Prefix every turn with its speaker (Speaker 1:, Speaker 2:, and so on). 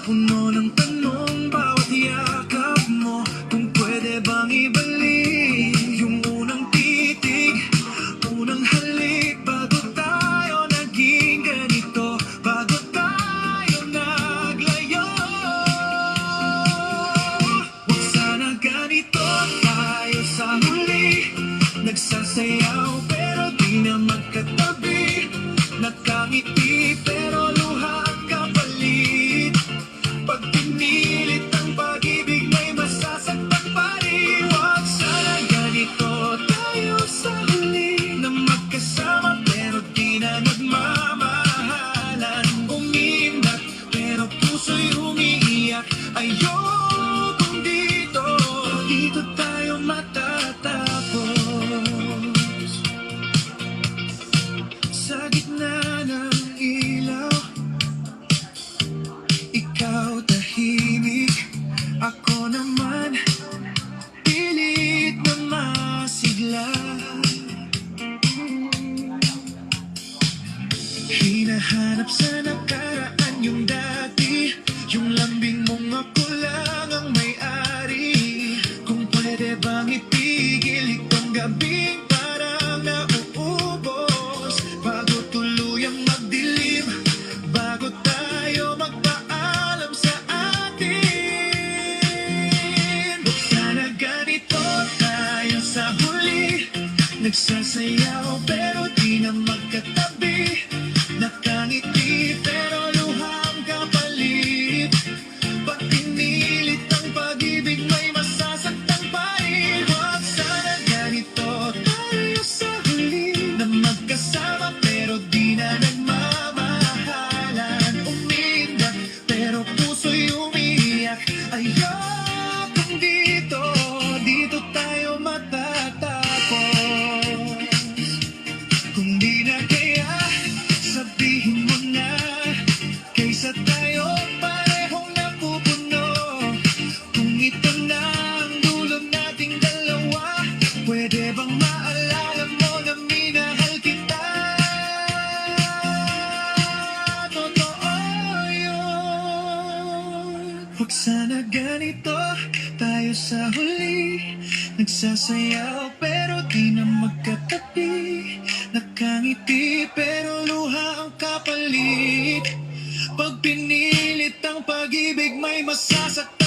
Speaker 1: puno ng tanong bawat yakap mo. Kung pwede bang ibalik yung unang titig, unang halik, bago tayo naging ganito, bago tayo naglayo. Huwag sana ganito tayo sa huli, nagsasayaw pero di na magkatabi, nakangiti pero luha ang kapalit. Pag pinilit ang pag-ibig may masasaktan pa rin. Huwag sana ganito tayo sa huli, na magkasama pero di na nagmamahalan. Umiindak pero puso'y umiiyak. Ayokong dito, dito tayo matatapos. Sa gitna ng ilaw, ikaw tahimik, ako naman pilit na masigla. Hinahanap sa nakaraan yung dati, yung lambing mong ako lang ang may-ari. Kung pwede bang itigil itong gabing parang nauubos, bago tuluyang magdilim, bago tayo magpaalam sa atin. Huwag sana ganito tayo sa huli, nagsasayaw pero di na magkatabi, nakangiti pero luha ang kapalit. Pag pinilit ang pag-ibig may masasaktan pa rin. Huwag sana ganito tayo sa huli, na magkasama pero di na nagmamahalan. Umiindak pero puso'y umiiyak. Ayokong dito, dito tayo matatapos. Kung di na kaya, sabihin mo na, kaysa tayo parehong napupuno. Kung ito na ang dulo nating dalawa, pwede bang maalala mo na minahal kita? Totoo yun. Huwag sana ganito tayo sa huli, nagsasayaw pero di na magkatabi, nakangiti pero luha ang kapalit. Pag pinilit ang pag-ibig may masasaktan